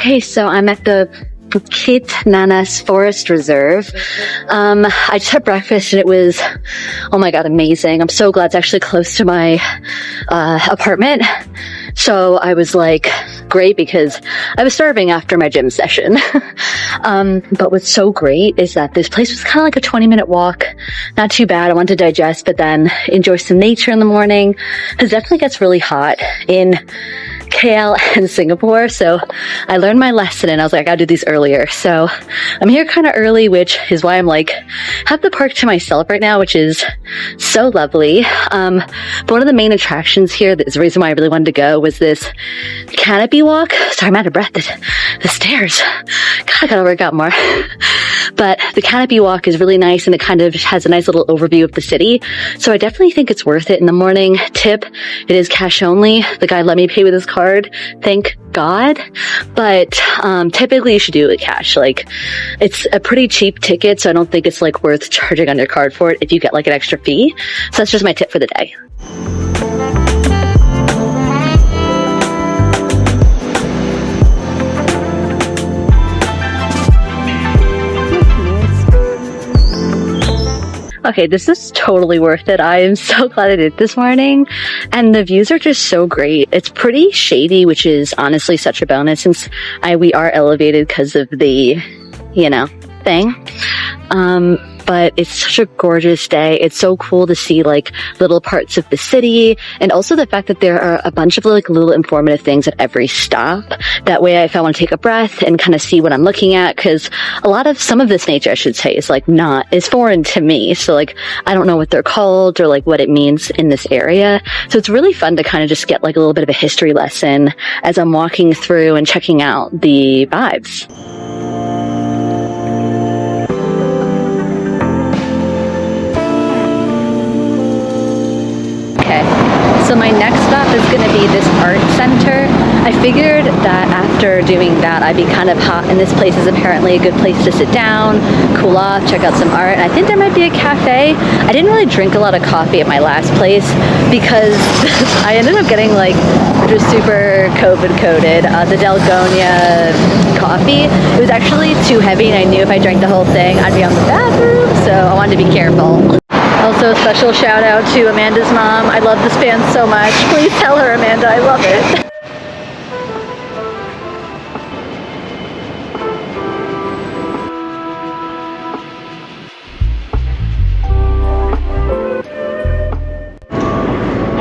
Okay, so I'm at the Bukit Nanas Forest Reserve. I just had breakfast and it was, oh my god, amazing. I'm so glad it's actually close to my apartment. So I was like, great, because I was starving after my gym session. But what's so great is that this place was kind of like a 20-minute walk. Not too bad. I wanted to digest, but then enjoy some nature in the morning. It definitely gets really hot in KL and Singapore, so I learned my lesson and I was like, I gotta do these earlier. So I'm here kind of early, which is why I'm like, have the park to myself right now, which is so lovely. But one of the main attractions here, the reason why I really wanted to go, was this canopy walk. Sorry, I'm out of breath. The stairs. God, I gotta work out more. But the canopy walk is really nice and it kind of has a nice little overview of the city. So I definitely think it's worth it in the morning. Tip, it is cash only. The guy let me pay with his card. Thank God. But typically you should do it with cash. Like, it's a pretty cheap ticket, so I don't think it's like worth charging on your card for it if you get like an extra fee. So that's just my tip for the day. Okay, this is totally worth it. I am so glad I did it this morning. And the views are just so great. It's pretty shady, which is honestly such a bonus since we are elevated because of the, thing. But it's such a gorgeous day. It's so cool to see like little parts of the city, and also the fact that there are a bunch of like little informative things at every stop. That way, if I want to take a breath and kind of see what I'm looking at, because some of this nature, I should say, is foreign to me. So like, I don't know what they're called or like what it means in this area. So it's really fun to kind of just get like a little bit of a history lesson as I'm walking through and checking out the vibes. So my next stop is going to be this art center. I figured that after doing that, I'd be kind of hot, and this place is apparently a good place to sit down, cool off, check out some art. And I think there might be a cafe. I didn't really drink a lot of coffee at my last place because I ended up getting like just super COVID coded. The Dalgonia coffee, it was actually too heavy, and I knew if I drank the whole thing, I'd be on the bathroom, so I wanted to be careful. Also, a special shout out to Amanda's mom. I love this band so much. Please tell her, Amanda, I love it.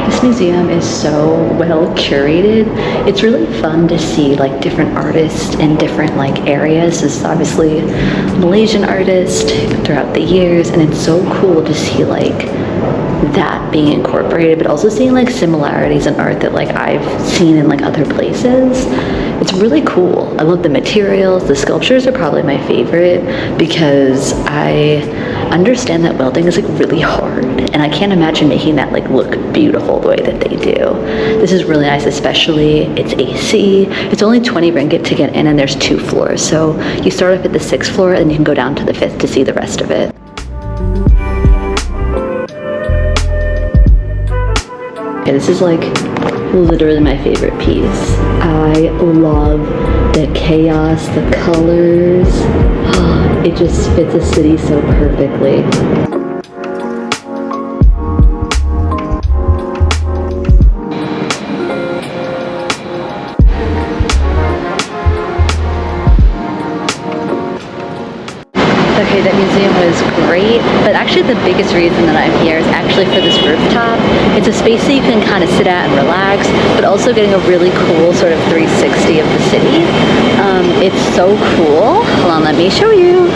This museum is so well curated. It's really fun to see like different artists in different like areas. This is obviously a Malaysian artist throughout the years, and it's so cool to see like that being incorporated, but also seeing like similarities in art that like I've seen in like other places. It's really cool. I love the materials. The sculptures are probably my favorite because I understand that welding is like really hard, and I can't imagine making that like look beautiful the way that they do. This is really nice, especially it's AC. It's only 20 ringgit to get in, and there's 2 floors. So you start off at the 6th floor and you can go down to the 5th to see the rest of it. Okay, this is like literally my favorite piece. I love the chaos, the colors. It just fits a city so perfectly. Okay, that museum was great, but actually the biggest reason that I'm here is actually for this rooftop. It's a space that you can kind of sit at and relax, but also getting a really cool sort of 360 of the city. It's so cool. Hold on, let me show you.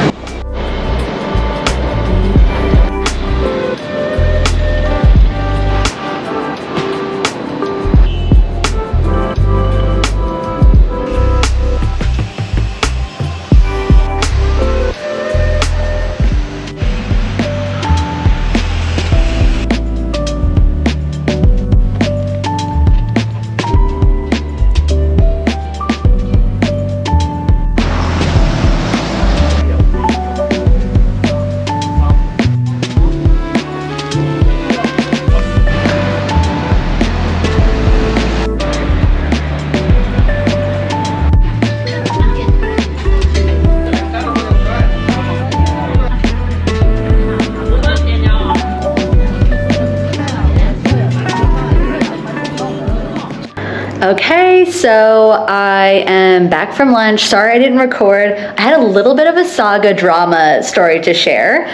Okay, so I am back from lunch. Sorry I didn't record. I had a little bit of a saga drama story to share.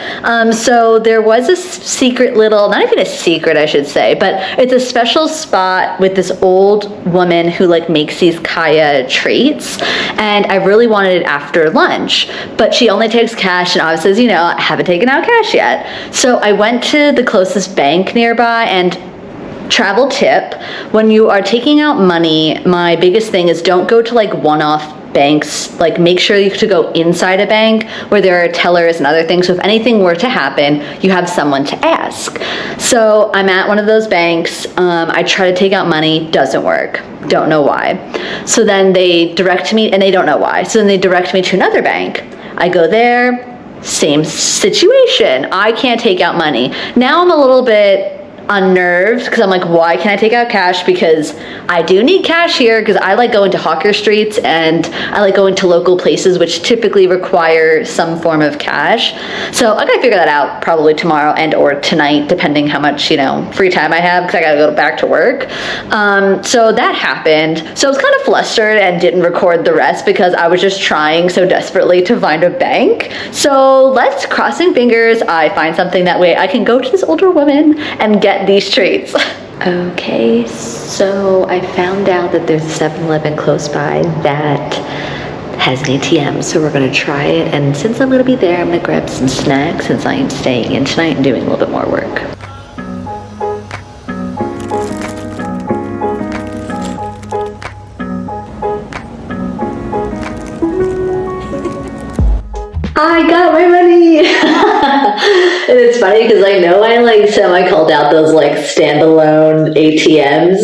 So there was a secret little, not even a secret I should say, but it's a special spot with this old woman who like makes these kaya treats, and I really wanted it after lunch, but she only takes cash, and obviously, as you know, I haven't taken out cash yet. So I went to the closest bank nearby, and travel tip, when you are taking out money, my biggest thing is don't go to like one-off banks. Like make sure to go inside a bank where there are tellers and other things. So if anything were to happen, you have someone to ask. So I'm at one of those banks. I try to take out money, doesn't work. Don't know why. So then they direct me, and they don't know why. So then they direct me to another bank. I go there, same situation. I can't take out money. Now I'm a little bit unnerved because I'm like, why can't I take out cash? Because I do need cash here, because I like going to hawker streets and I like going to local places which typically require some form of cash. So I gotta figure that out probably tomorrow and or tonight, depending how much, free time I have, because I gotta go back to work. So that happened. So I was kind of flustered and didn't record the rest because I was just trying so desperately to find a bank. So let's, crossing fingers, I find something that way I can go to this older woman and get these treats. Okay, so I found out that there's a 7-Eleven close by that has an ATM, so we're gonna try it, and since I'm gonna be there, I'm gonna grab some snacks since I am staying in tonight and doing a little bit more work. I got my money! And it's funny because I know I semi-called out those standalone ATMs.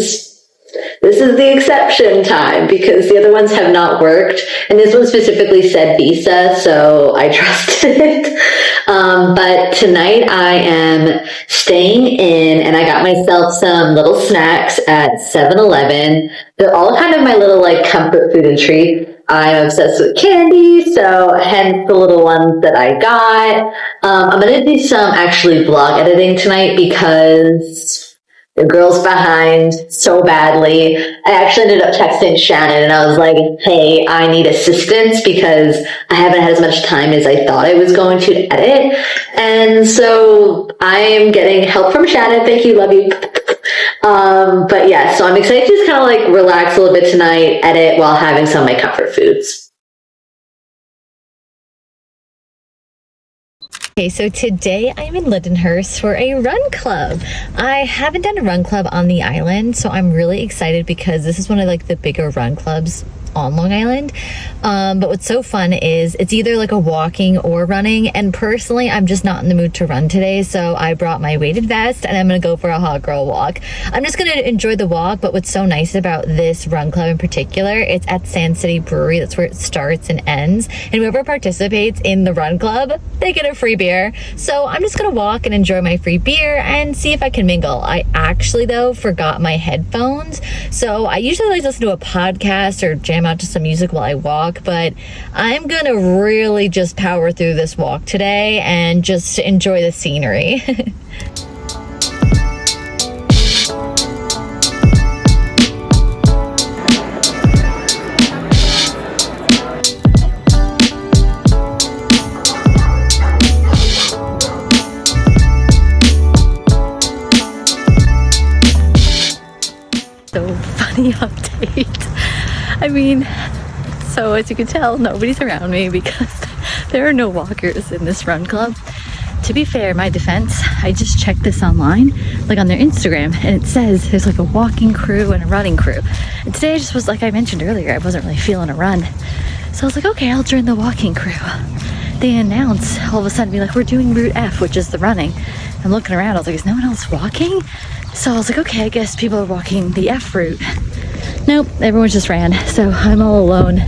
This is the exception time because the other ones have not worked, and this one specifically said Visa, so I trusted it. But tonight I am staying in, and I got myself some little snacks at 7-Eleven. They're all kind of my little comfort food and treat. I'm obsessed with candy, so hence the little ones that I got. I'm going to do some actually vlog editing tonight because the girl's behind so badly. I actually ended up texting Shannon and I was like, hey, I need assistance because I haven't had as much time as I thought I was going to edit. And so I am getting help from Shannon. Thank you, love you. But yeah, so I'm excited to just kind of relax a little bit tonight, edit while having some of my comfort foods. Okay, so today I'm in Lindenhurst for a run club. I haven't done a run club on the island, so I'm really excited because this is one of the bigger run clubs on Long Island. But what's so fun is it's either a walking or running, and personally I'm just not in the mood to run today, so I brought my weighted vest and I'm gonna go for a hot girl walk. I'm just gonna enjoy the walk, but what's so nice about this run club in particular, it's at Sand City Brewery. That's where it starts and ends, and whoever participates in the run club, they get a free beer. So I'm just gonna walk and enjoy my free beer and see if I can mingle. I actually though forgot my headphones, so I usually like to listen to a podcast or jam out to some music while I walk, but I'm gonna really just power through this walk today and just enjoy the scenery. So funny update. I mean, so as you can tell, nobody's around me because there are no walkers in this run club. To be fair, my defense, I just checked this online, on their Instagram, and it says there's a walking crew and a running crew. And today I just was, like I mentioned earlier, I wasn't really feeling a run. So I was like, okay, I'll join the walking crew. They announce all of a sudden, we're doing Route F, which is the running. I'm looking around, I was like, is no one else walking? So I was like, okay, I guess people are walking the F route. Nope, everyone just ran, so I'm all alone,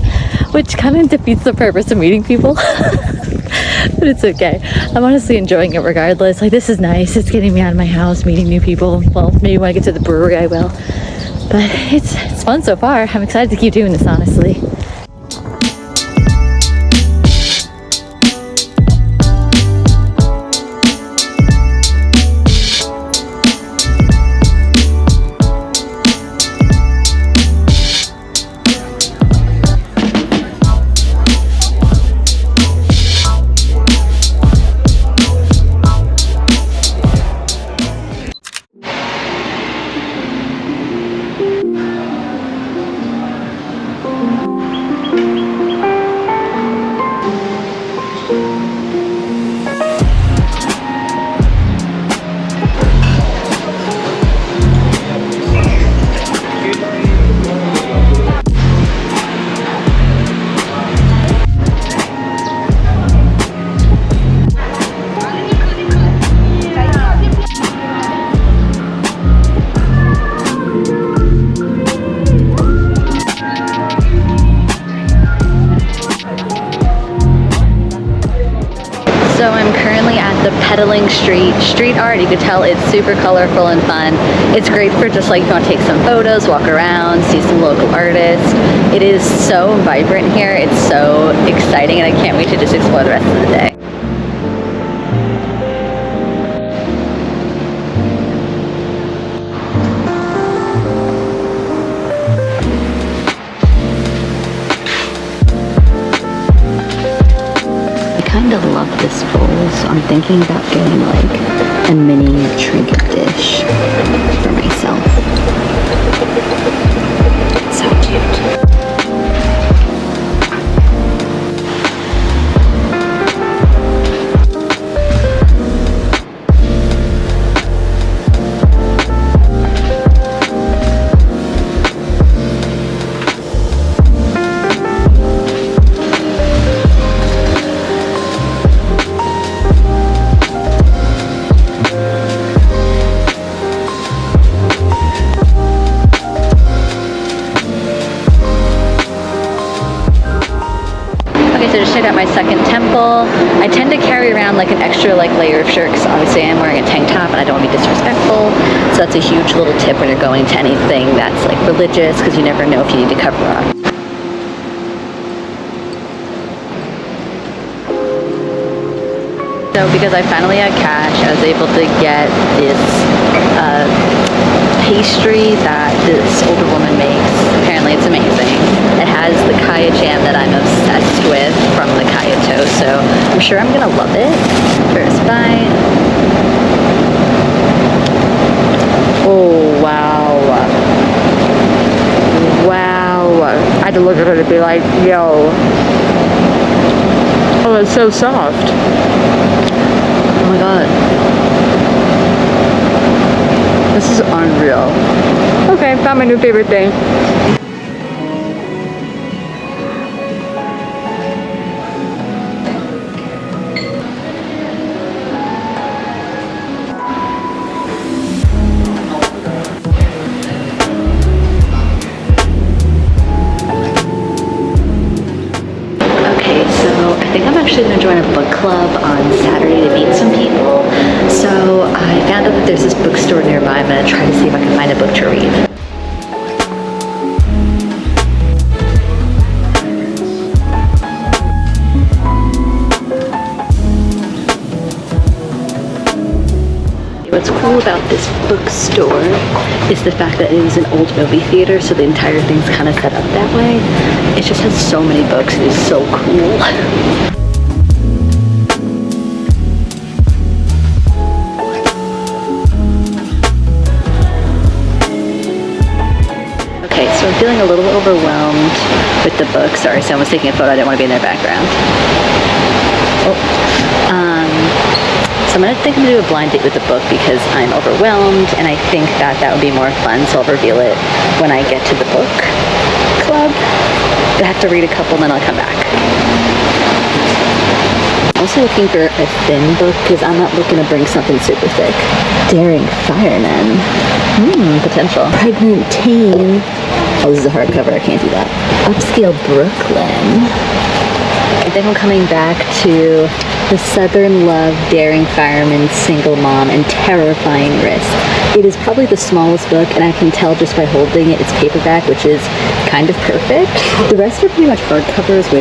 which kind of defeats the purpose of meeting people. But it's okay. I'm honestly enjoying it regardless. This is nice. It's getting me out of my house, meeting new people. Well, maybe when I get to the brewery I will. But it's fun so far. I'm excited to keep doing this, honestly. pedaling street art. You can tell it's super colorful and fun. It's great for just like, you want to take some photos, walk around, see some local artists. It is so vibrant here. It's so exciting, and I can't wait to just explore the rest of the day. I kind of love this bowl, so I'm thinking about getting like a mini trinket dish for myself. So cute. Out my second temple. I tend to carry around like an extra layer of shirt because obviously I'm wearing a tank top and I don't want to be disrespectful. So that's a huge little tip when you're going to anything that's like religious, because you never know if you need to cover up. So because I finally had cash, I was able to get this pastry that this older woman makes. Apparently it's amazing. It has the kaya jam that I'm obsessed with from the kaya toast, so I'm sure I'm gonna love it. First bite. Oh wow. Wow. I had to look at her to be like, yo. Oh, it's so soft. Oh my god. This is unreal. Okay, found my new favorite thing. I think I'm actually going to join a book club on Saturday to meet some people. So I found out that there's this bookstore nearby. I'm going to try to see if I can find a book to read. What's cool about this bookstore is the fact that it is an old movie theater, so the entire thing's kind of set up that way. It just has so many books. It is so cool. Okay, so I'm feeling a little overwhelmed with the book. Sorry, someone's taking a photo. I didn't want to be in their background. So I'm think I'm going to do a blind date with the book because I'm overwhelmed, and I think that that would be more fun, so I'll reveal it when I get to the book club. I have to read a couple and then I'll come back. I'm also looking for a thin book because I'm not looking to bring something super thick. Daring Fireman. Potential. Pregnant Teen. Oh, this is a hardcover. I can't do that. Upscale Brooklyn. I think I'm coming back to The Southern Love, Daring Fireman, Single Mom, and Terrifying Risk. It is probably the smallest book, and I can tell just by holding it, it's paperback, which is kind of perfect. The rest are pretty much hardcovers,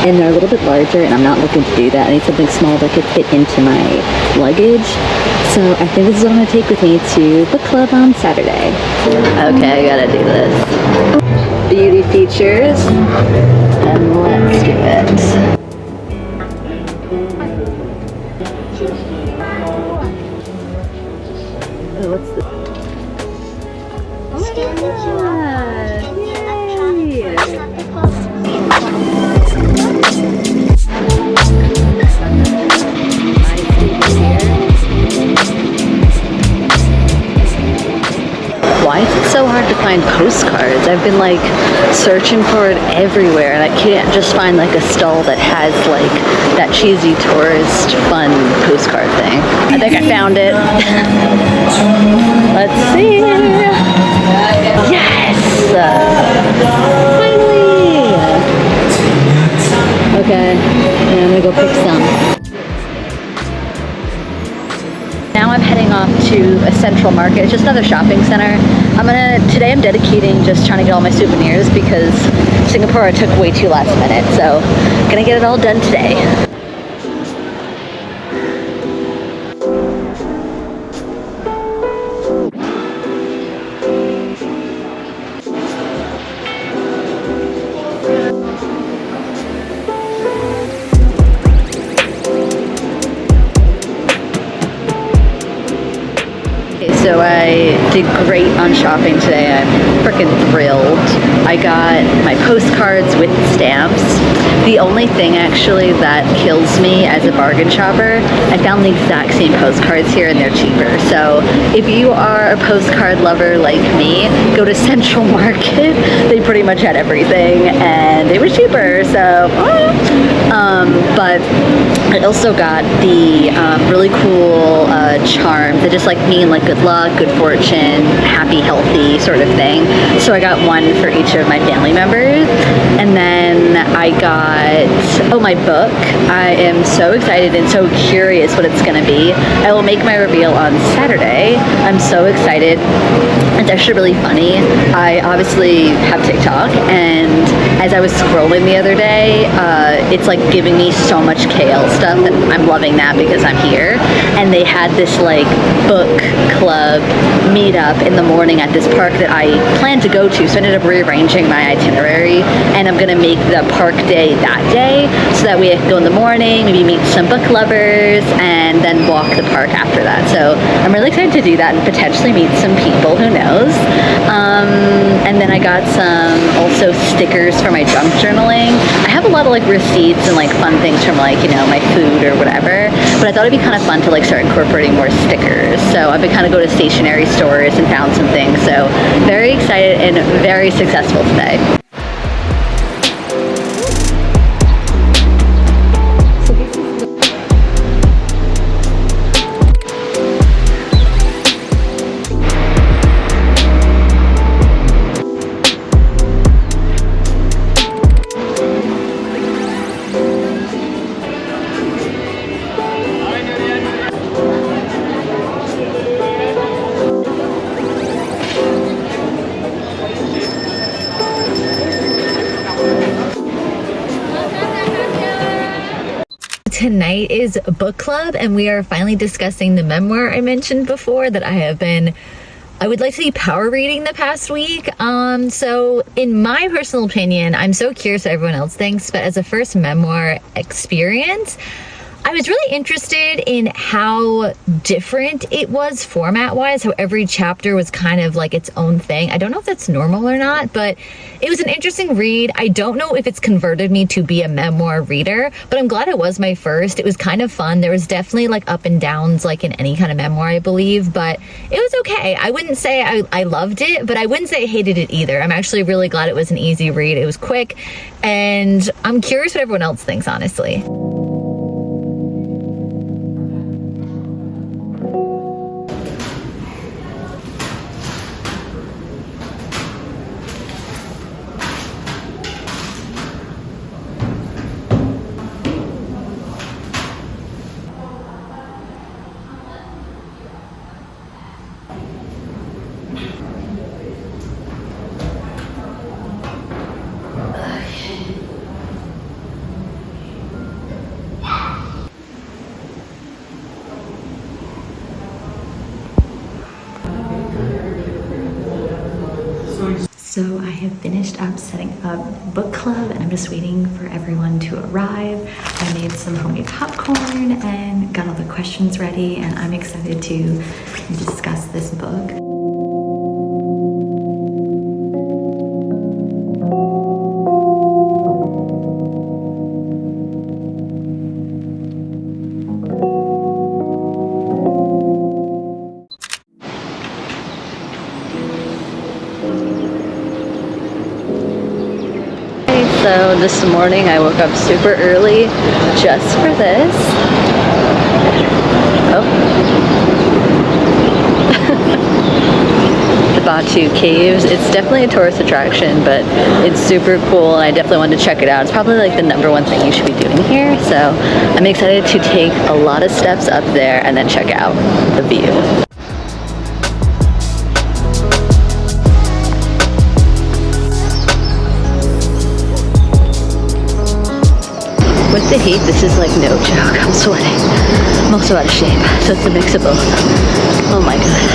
and they're a little bit larger, and I'm not looking to do that. I need something small that could fit into my luggage. So I think this is what I'm going to take with me to book club on Saturday. Okay, I gotta do this. Beauty features, and let's do it. Oh, what's this? Oh my god! Why is it so hard to find postcards? I've been like searching for it everywhere, and I can't just find like a stall that has like that cheesy tourist fun postcard thing. I think I found it. Let's see. Yes! Finally! Okay, and I'm gonna go pick some. to a central market. It's just another shopping center. Today I'm dedicating just trying to get all my souvenirs because Singapore I took way too last minute. So gonna get it all done today. So I did great on shopping today. I'm freaking thrilled. I got my postcards with stamps. The only thing actually that kills me as a bargain shopper, I found the exact same postcards here and they're cheaper. So if you are a postcard lover like me, go to Central Market. They pretty much had everything and they were cheaper. So, but I also got the really cool charms that just like mean like good luck, good fortune, happy, healthy sort of thing. So I got one for each of my family members. And then I got, my book. I am so excited and so curious what it's going to be. I will make my reveal on Saturday. I'm so excited. It's actually really funny. I obviously have TikTok, and as I was scrolling the other day, it's like giving me so much kale stuff, and I'm loving that because I'm here. And they had this like book club meetup in the morning at this park that I planned to go to, so I ended up rearranging my itinerary, and I'm gonna make the park day that day so that way I can go in the morning, maybe meet some book lovers, and then walk the park after that. So I'm really excited to do that and potentially meet some people, who knows. And then I got some also stickers for my junk journaling. I have a lot of like receipts and like fun things from like, you know, my food or whatever, but I thought it'd be kind of fun to like start incorporating more stickers. So I've been kind of go to stationery stores and found some things. So very excited and very successful today. Tonight is book club, and we are finally discussing the memoir I mentioned before that I would like to be power reading the past week. So in my personal opinion, I'm so curious what everyone else thinks, but as a first memoir experience, I was really interested in how different it was format-wise, how every chapter was kind of like its own thing. I don't know if that's normal or not, but it was an interesting read. I don't know if it's converted me to be a memoir reader, but I'm glad it was my first. It was kind of fun. There was definitely like up and downs like in any kind of memoir, I believe, but it was okay. I wouldn't say I loved it, but I wouldn't say I hated it either. I'm actually really glad it was an easy read. It was quick, and I'm curious what everyone else thinks, honestly. So I have finished up setting up book club, and I'm just waiting for everyone to arrive. I made some homemade popcorn and got all the questions ready, and I'm excited to discuss this book. So this morning I woke up super early just for this. Oh. The Batu Caves. It's definitely a tourist attraction, but it's super cool and I definitely wanted to check it out. It's probably like the #1 thing you should be doing here. So I'm excited to take a lot of steps up there and then check out the view. The heat, this is like no joke. I'm sweating. I'm also out of shape, so it's a mix of both. Oh my god.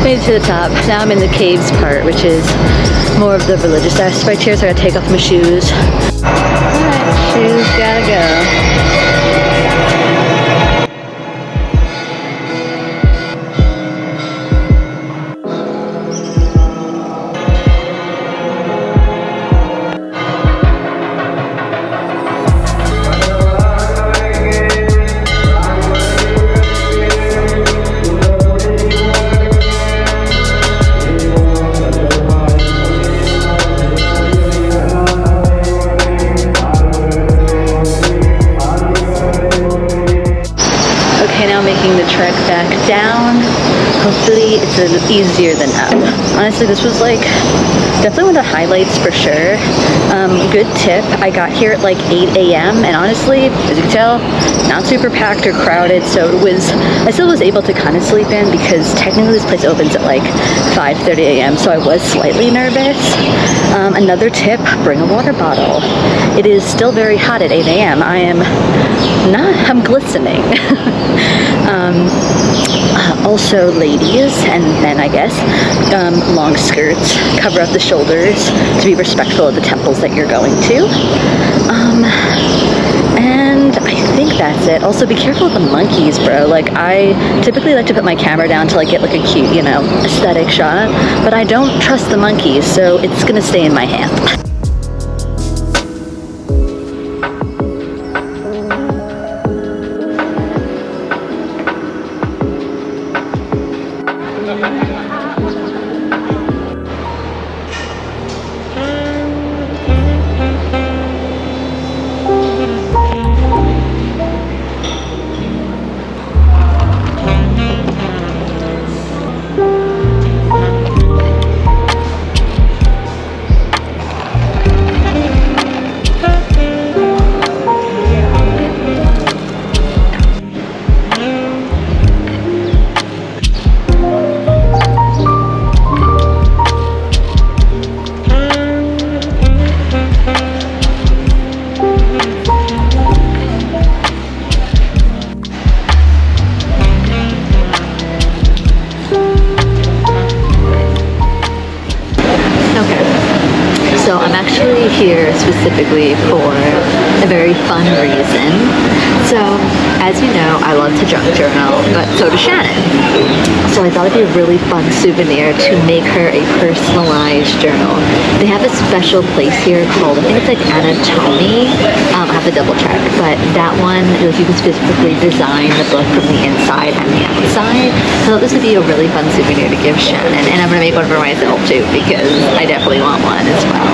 Made it to the top. Now I'm in the caves part, which is more of the religious aspect here, so I gotta take off my shoes. Alright, shoes gotta go. Trek back down. Hopefully it's a little easier than up. Honestly, this was like definitely one of the highlights for sure. Good tip, I got here at like 8 a.m. and honestly, as you can tell, not super packed or crowded, so I still was able to kind of sleep in because technically this place opens at like 5:30 a.m. so I was slightly nervous. Another tip, bring a water bottle. It is still very hot at 8 a.m. I'm glistening. Also ladies and men, I guess, long skirts, cover up the shoulders to be respectful of the temples that you're going to. And I think that's it. Also be careful of the monkeys, bro. Like I typically like to put my camera down to like get like a cute, aesthetic shot, but I don't trust the monkeys, so it's gonna stay in my hand. Here specifically for a very fun reason. So, as you know, I love to junk journal, but so does Shannon. So I thought it'd be a really fun souvenir to make her a personalized journal. They have a special place here called, I think it's like Anatomy. I have to double check, but that one, you can specifically design the book from the inside and the outside. So I thought this would be a really fun souvenir to give Shannon, and I'm gonna make one for myself too because I definitely want one as well.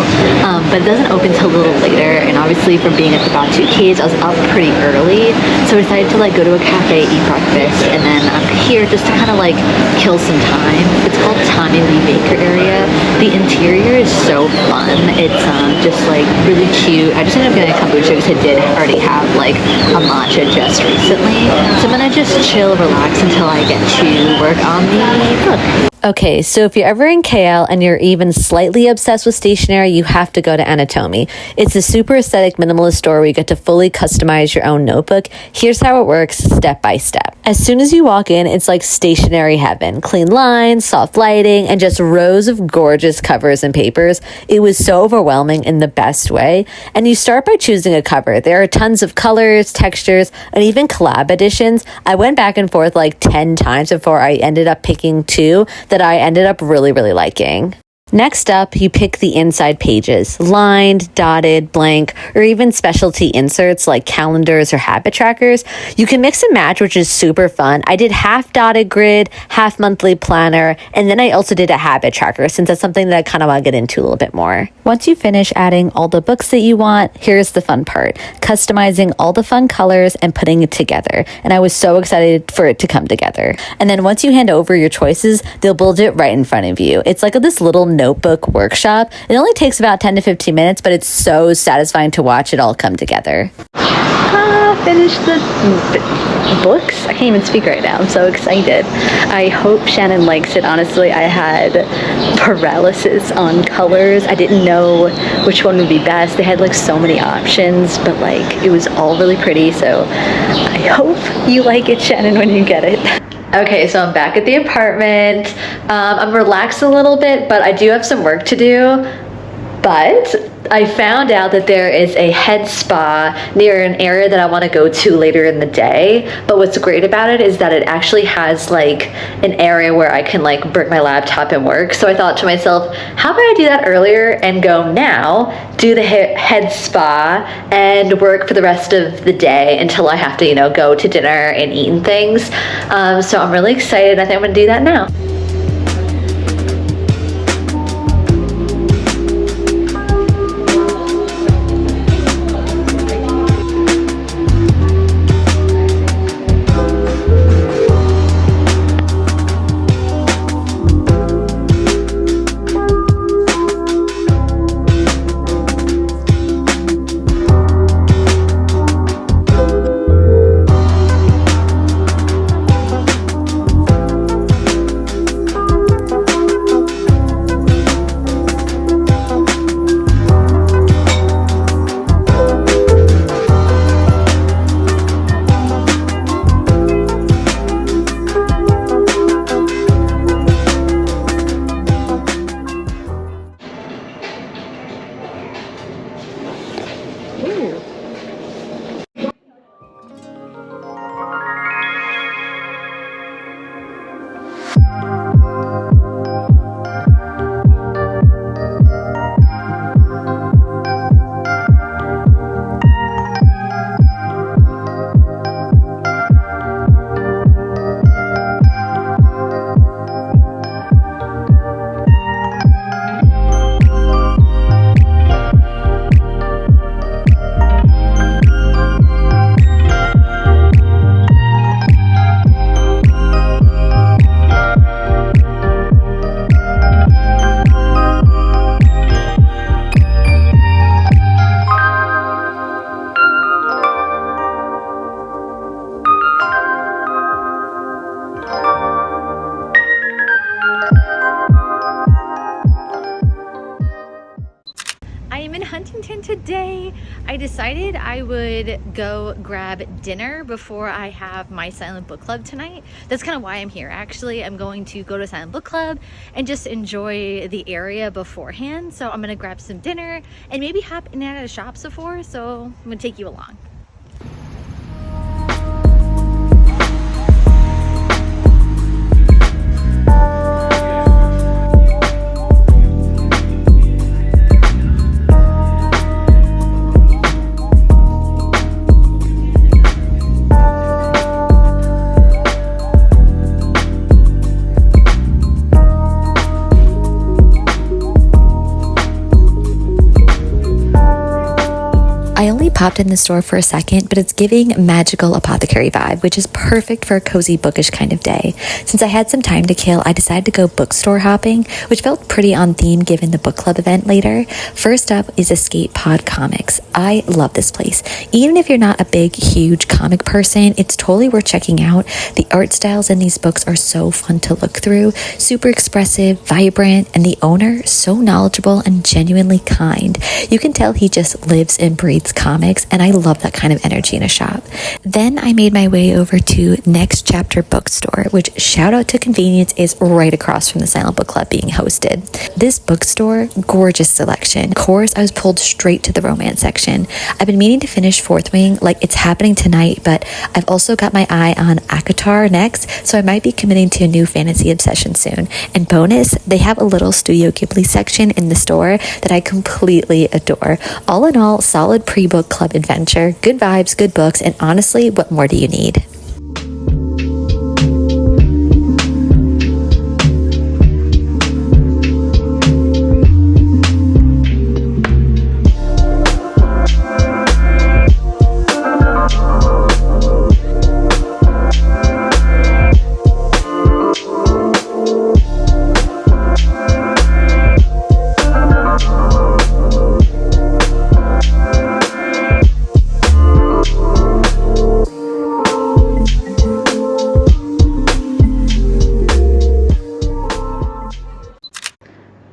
But it doesn't open till a little later, and obviously from being at the Batu Caves, I was up pretty early, so I decided to like go to a cafe, eat breakfast, and then I'm here just to kind of like kill some time. It's called Tommy Lee Baker area. The interior is so fun. It's just like really cute. I just ended up getting a kombucha because I did already have like a matcha just recently, so I'm gonna just chill, relax until I get to work on the book. Okay, so if you're ever in KL and you're even slightly obsessed with stationery, you have to go to Anatomy. It's a super aesthetic minimalist store where you get to fully customize your own notebook. Here's how it works step by step. As soon as you walk in, it's like stationery heaven. Clean lines, soft lighting, and just rows of gorgeous covers and papers. It was so overwhelming in the best way. And you start by choosing a cover. There are tons of colors, textures, and even collab editions. I went back and forth like 10 times before I ended up picking two that I ended up really, really liking. Next up, you pick the inside pages, lined, dotted, blank, or even specialty inserts like calendars or habit trackers. You can mix and match, which is super fun. I did half dotted grid, half monthly planner, and then I also did a habit tracker since that's something that I kind of want to get into a little bit more. Once you finish adding all the books that you want, here's the fun part, customizing all the fun colors and putting it together. And I was so excited for it to come together. And then once you hand over your choices, they'll build it right in front of you. It's like this little notebook workshop. It only takes about 10 to 15 minutes, but it's so satisfying to watch it all come together. Finished the books. I can't even speak right now. I'm so excited. I hope Shannon likes it. Honestly, I had paralysis on colors. I didn't know which one would be best. They had like so many options, but like it was all really pretty. So I hope you like it, Shannon, when you get it. Okay, so I'm back at the apartment. I'm relaxed a little bit, but I do have some work to do. But I found out that there is a head spa near an area that I want to go to later in the day. But what's great about it is that it actually has like an area where I can like bring my laptop and work. So I thought to myself, how about I do that earlier and go now, do the head spa and work for the rest of the day until I have to, you know, go to dinner and eat and things. So I'm really excited. I think I'm going to do that now. Huntington today. I decided I would go grab dinner before I have my silent book club tonight. That's kind of why I'm here. Actually, I'm going to go to silent book club and just enjoy the area beforehand. So I'm gonna grab some dinner and maybe hop in and out of shops before. So I'm gonna take you along. I only popped in the store for a second, but it's giving magical apothecary vibe, which is perfect for a cozy bookish kind of day. Since I had some time to kill, I decided to go bookstore hopping, which felt pretty on theme given the book club event later. First up is Escape Pod Comics. I love this place. Even if you're not a big, huge comic person, it's totally worth checking out. The art styles in these books are so fun to look through, super expressive, vibrant, and the owner so knowledgeable and genuinely kind. You can tell he just lives and breathes comics, and I love that kind of energy in a shop. Then I made my way over to Next Chapter Bookstore, which, shout out to convenience, is right across from the Silent Book Club being hosted. This bookstore, gorgeous selection. Of course, I was pulled straight to the romance section. I've been meaning to finish Fourth Wing, like it's happening tonight, but I've also got my eye on Akatar next, so I might be committing to a new fantasy obsession soon. And bonus, they have a little Studio Ghibli section in the store that I completely adore. All in all, solid pre-book club adventure, good vibes, good books, and honestly, what more do you need?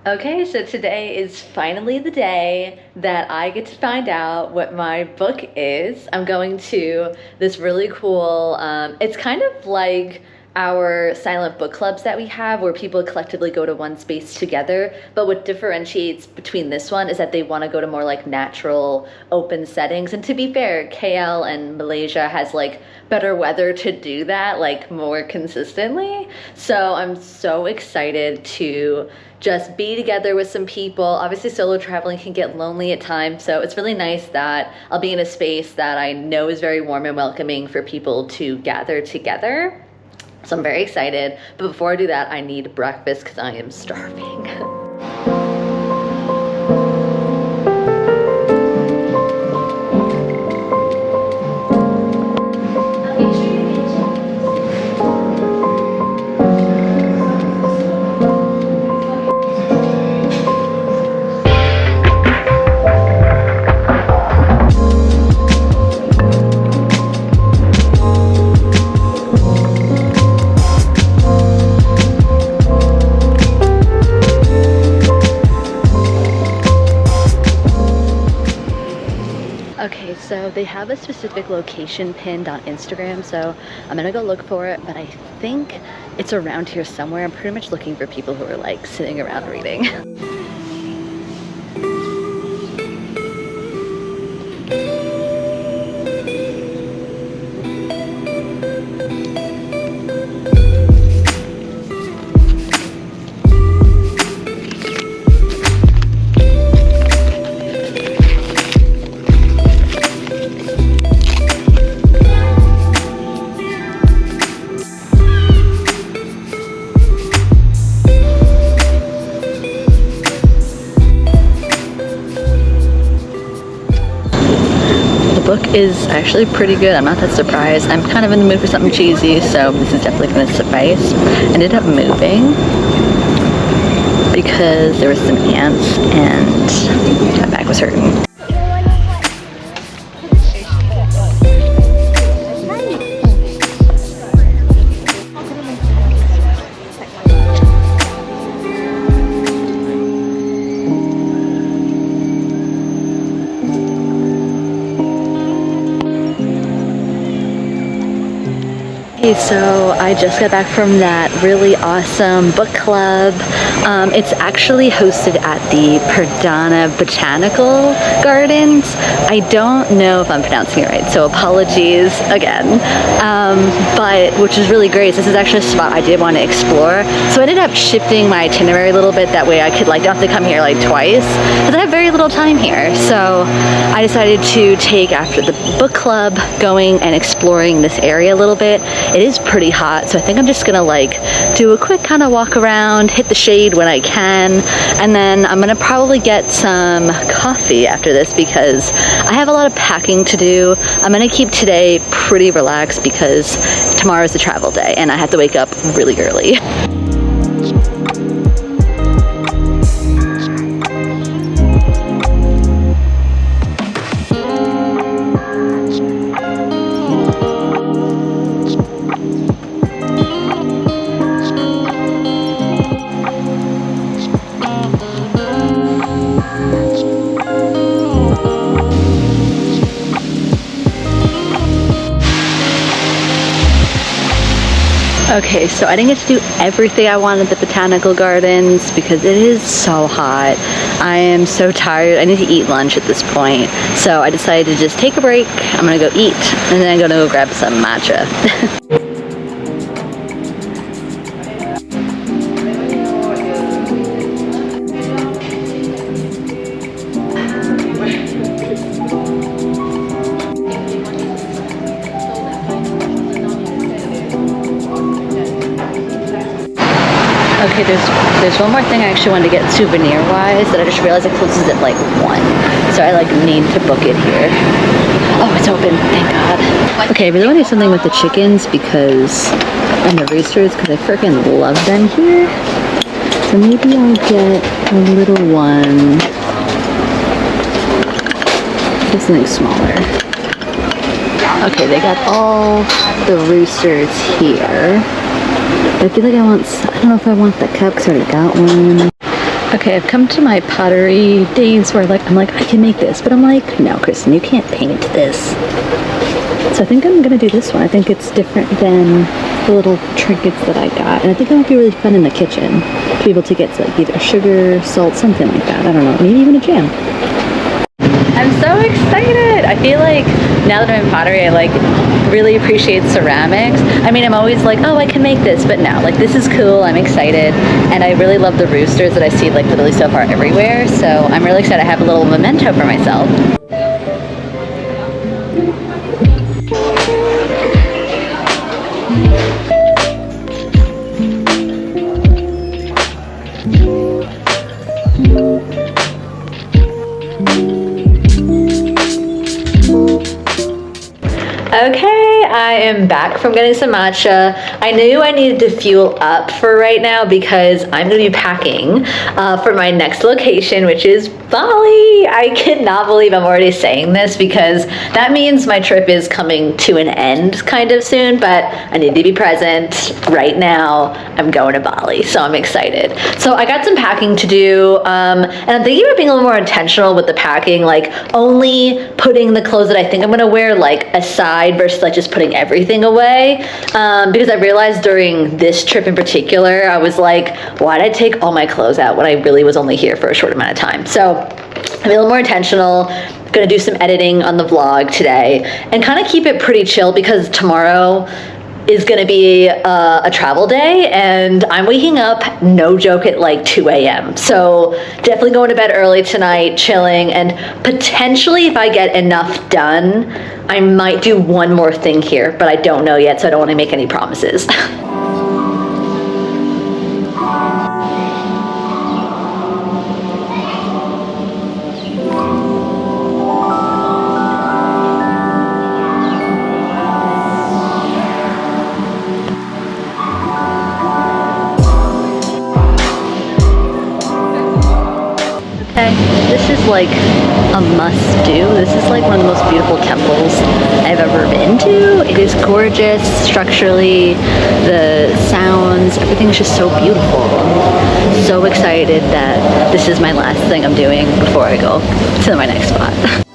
Okay, so today is finally the day that I get to find out what my book is. I'm going to this really cool, it's kind of like our silent book clubs that we have where people collectively go to one space together, but what differentiates between this one is that they want to go to more like natural open settings. And to be fair, KL and Malaysia has like better weather to do that like more consistently. So I'm so excited to just be together with some people. Obviously solo traveling can get lonely at times, so it's really nice that I'll be in a space that I know is very warm and welcoming for people to gather together. So I'm very excited, but before I do that, I need breakfast because I am starving. Okay, so they have a specific location pinned on Instagram, so I'm gonna go look for it, but I think it's around here somewhere. I'm pretty much looking for people who are like sitting around reading. Book is actually pretty good. I'm not that surprised. I'm kind of in the mood for something cheesy, so this is definitely going to suffice. I ended up moving because there was some ants and my back was hurting. So I just got back from that really awesome book club. It's actually hosted at the Perdana Botanical Gardens. I don't know if I'm pronouncing it right, so apologies again. But which is really great. This is actually a spot I did want to explore. So I ended up shifting my itinerary a little bit. That way I could like don't have to come here like twice, because I have very little time here. So I decided to take after the book club, going and exploring this area a little bit. It is pretty hot, so I think I'm just gonna like do a quick kind of walk around, hit the shade when I can, and then I'm gonna probably get some coffee after this because I have a lot of packing to do. I'm gonna keep today pretty relaxed because tomorrow's the travel day and I have to wake up really early. Okay, so I didn't get to do everything I wanted at the Botanical Gardens because it is so hot. I am so tired. I need to eat lunch at this point. So I decided to just take a break. I'm gonna go eat and then I'm gonna go grab some matcha. Okay, there's one more thing I actually wanted to get souvenir-wise that I just realized it closes at like 1. So I like need to book it here. Oh, it's open, thank God. Okay, I really want to do something with the chickens because, and the roosters, because I freaking love them here. So maybe I'll get a little one. Get something smaller. Okay, they got all the roosters here. I feel like I don't know if I want the cup because I already got one. Okay, I've come to my pottery days where I'm like, I can make this, but I'm like, no, Kristin, you can't paint this. So I think I'm gonna do this one. I think it's different than the little trinkets that I got, and I think it might be really fun in the kitchen to be able to get like either sugar, salt, something like that. I don't know, maybe even a jam. I'm so excited! I feel like now that I'm in pottery, I really appreciate ceramics. I mean, I'm always like, oh, I can make this, but no, this is cool. I'm excited, and I really love the roosters that I see literally so far everywhere. So I'm really excited. I have a little memento for myself. Okay, I am back from getting some matcha. I knew I needed to fuel up for right now because I'm going to be packing for my next location, which is Bali. I cannot believe I'm already saying this because that means my trip is coming to an end kind of soon, but I need to be present right now. I'm going to Bali, so I'm excited. So I got some packing to do, and I'm thinking about being a little more intentional with the packing, only putting the clothes that I think I'm going to wear aside versus just putting everything away, because I realized during this trip in particular, I was like, why did I take all my clothes out when I really was only here for a short amount of time? So I'm a little more intentional. I'm gonna do some editing on the vlog today and kind of keep it pretty chill because tomorrow is gonna be a travel day and I'm waking up, no joke, at 2 a.m. So definitely going to bed early tonight, chilling, and potentially if I get enough done, I might do one more thing here, but I don't know yet, so I don't want to make any promises. This is a must-do. This is one of the most beautiful temples I've ever been to. It is gorgeous structurally, the sounds, everything is just so beautiful. So excited that this is my last thing I'm doing before I go to my next spot.